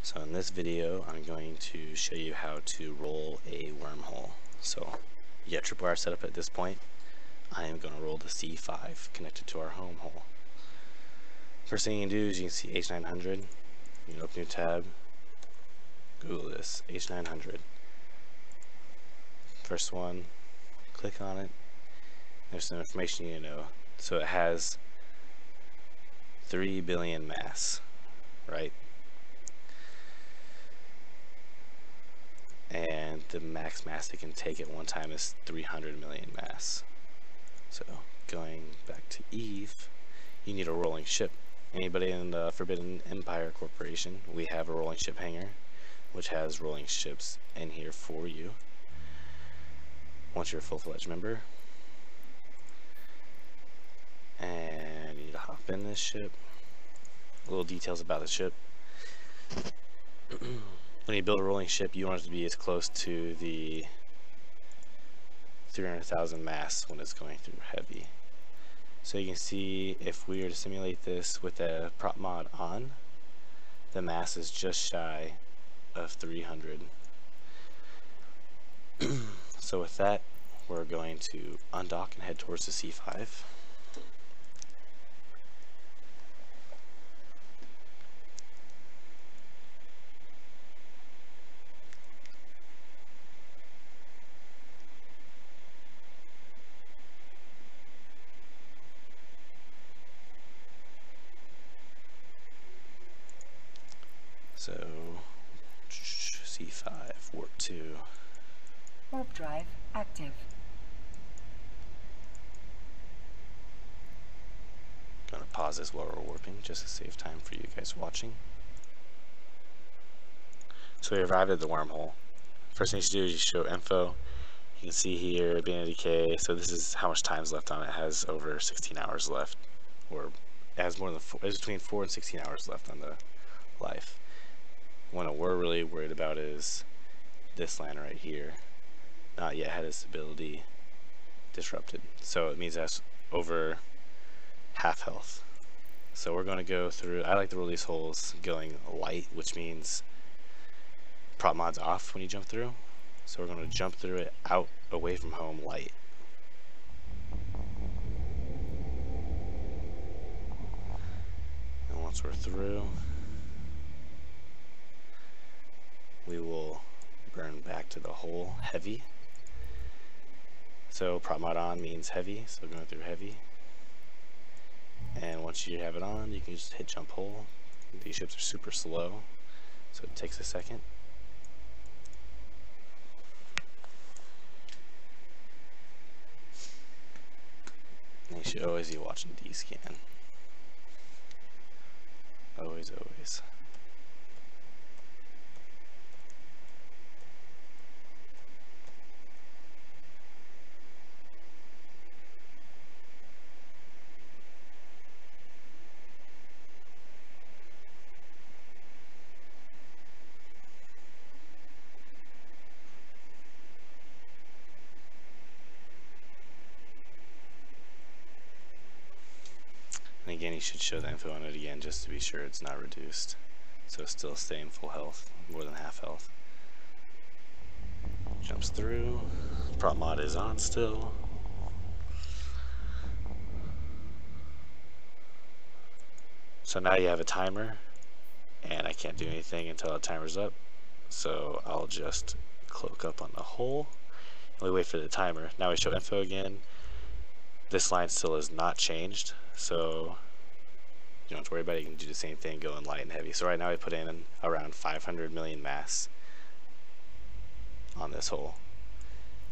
So in this video, I'm going to show you how to roll a wormhole. So you got tripwire set up at this point. I am going to roll the C5 connected to our home hole. First thing you can do is you can see H900. You can open your tab, Google this, H900. First one, click on it. There's some information you know. So it has 3 billion mass, right? And the max mass it can take at one time is 300 million mass. So going back to Eve, you need a rolling ship. Anybody in the Forbidden Empire Corporation, we have a rolling ship hangar, which has rolling ships in here for you. Once you're a full-fledged member, and you need to hop in this ship. Little details about the ship. When you build a rolling ship, you want it to be as close to the 300,000 mass when it's going through heavy. So you can see if we were to simulate this with a prop mod on, the mass is just shy of 300. So with that, we're going to undock and head towards the C5. So C5, warp 2. Warp drive active. Gonna pause this while we're warping just to save time for you guys watching. So we arrived at the wormhole. First thing you should do is you show info. You can see here being a decay. So this is how much time's left on it. It has over 16 hours left, or it has more than it's between 4 and 16 hours left on the life. What we're really worried about is this line right here. Not yet had its ability disrupted. So it means that's over half health. So we're going to go through, I like to roll these holes going light, which means prop mod's off when you jump through. So we're going to jump through it out away from home light. And once we're through, we will burn back to the hole heavy. So prop mod on means heavy, so going through heavy. And once you have it on, you can just hit jump hole. These ships are super slow, so it takes a second. And you should always be watching D-scan. Always, always. And again, you should show the info on it again just to be sure it's not reduced. So it's still staying full health, more than half health. Jumps through. Prop mod is on still. So now you have a timer, and I can't do anything until the timer's up. So I'll just cloak up on the hole, and we wait for the timer. Now we show info again. This line still is not changed, so you don't have to worry about it. You can do the same thing going light and heavy. So right now I put in around 500 million mass on this hole.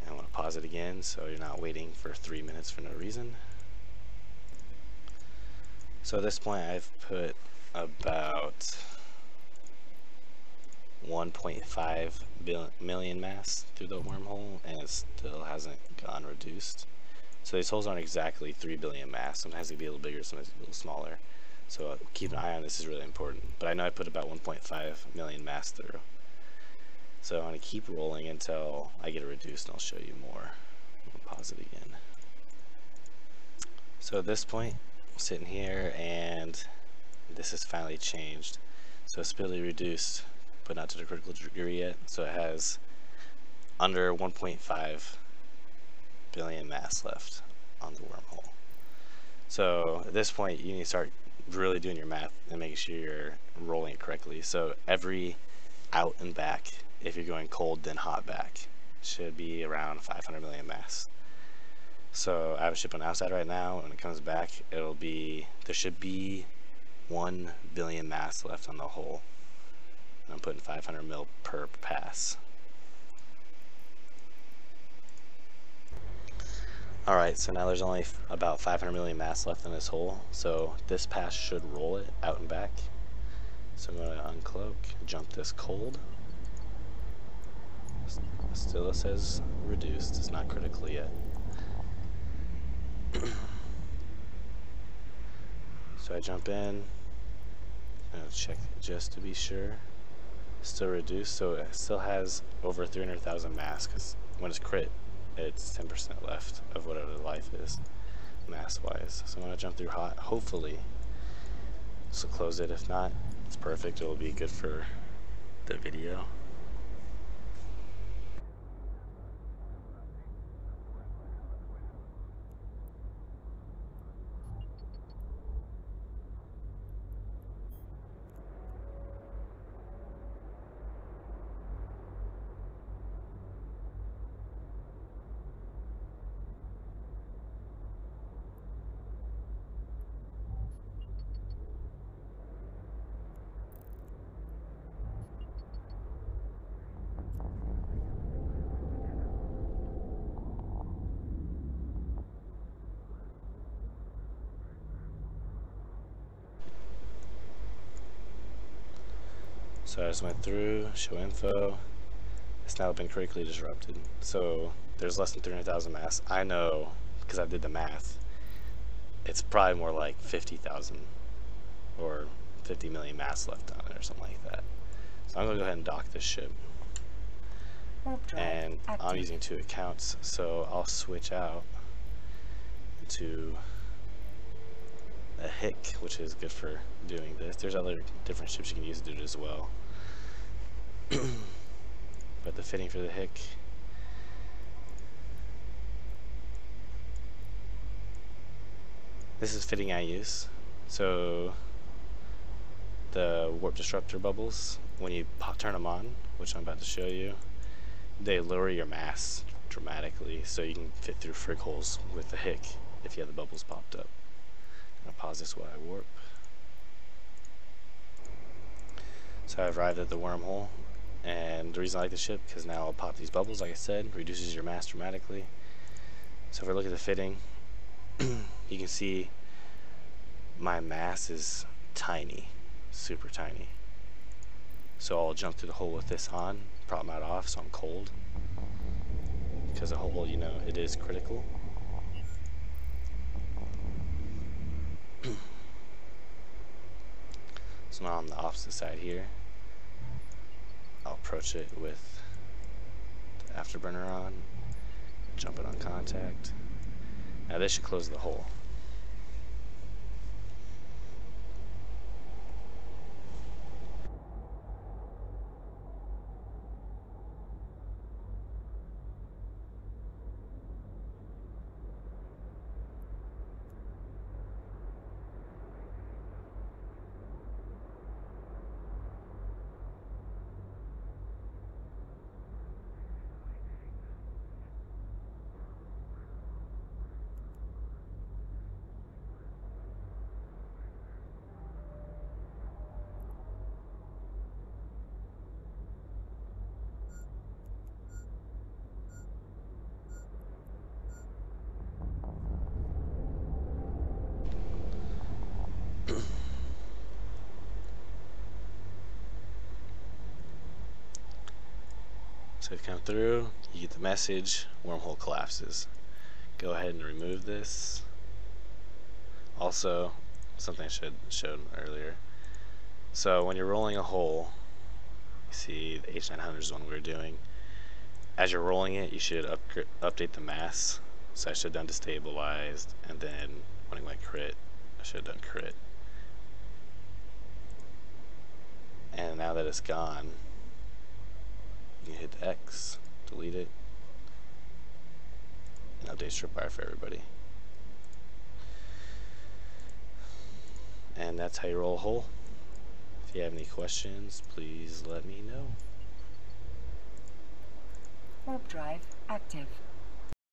And I want to pause it again so you're not waiting for 3 minutes for no reason. So at this point I've put about 1.5 million mass through the wormhole, and it still hasn't gone reduced. So these holes aren't exactly 3 billion mass. Sometimes they can be a little bigger, sometimes they can be a little smaller. So keep an eye on this, is really important. But I know I put about 1.5 million mass through. So I'm going to keep rolling until I get it reduced, and I'll show you more. I'll pause it again. So at this point, I'm sitting here, and this has finally changed. So it's ability reduced but not to the critical degree yet. So it has under 1.5 billion mass left on the wormhole. So at this point, you need to start really doing your math and making sure you're rolling it correctly. So every out and back, if you're going cold then hot back, should be around 500 million mass. So I have a ship on the outside right now. When it comes back, there should be 1 billion mass left on the hull. And I'm putting 500 mil per pass. Alright, so now there's only about 500 million mass left in this hole, so this pass should roll it out and back. So I'm going to uncloak, jump this cold. Still it says reduced, it's not critical yet. So I jump in, and check just to be sure. Still reduced, so it still has over 300,000 mass, because when it's crit, it's 10% left of whatever the life is, mass-wise. So I'm going to jump through hot, hopefully this will close it. If not, it's perfect, it will be good for the video. So I just went through, show info. It's now been critically disrupted. So there's less than 300,000 mass. I know, because I did the math, it's probably more like 50,000 or 50 million mass left on it or something like that. So I'm going to go ahead and dock this ship. And I'm using 2 accounts, so I'll switch out to a hick, which is good for doing this. There's other different ships you can use to do it as well. But the fitting for the hick, this is fitting I use. So the warp disruptor bubbles, when you turn them on, which I'm about to show you, they lower your mass dramatically, so you can fit through frig holes with the hick if you have the bubbles popped up. I'll pause this while I warp. So I arrived at the wormhole, and the reason I like the ship, because now I'll pop these bubbles, like I said, reduces your mass dramatically. So if we look at the fitting, you can see my mass is tiny, super tiny. So I'll jump through the hole with this on, prop mount off so I'm cold, because the hole, you know, it is critical. So now on the opposite side here, I'll approach it with the afterburner on, jump it on contact. Now this should close the hole. So if you come through, you get the message, wormhole collapses. Go ahead and remove this. Also, something I should have shown earlier. So when you're rolling a hole, you see the H900 is the one we're doing. As you're rolling it, you should update the mass. So I should have done destabilized, and then when it went crit, I should have done crit. And now that it's gone, You can hit the X, delete it, and update tripwire for everybody. And that's how you roll a hole. If you have any questions, please let me know. Warp drive active.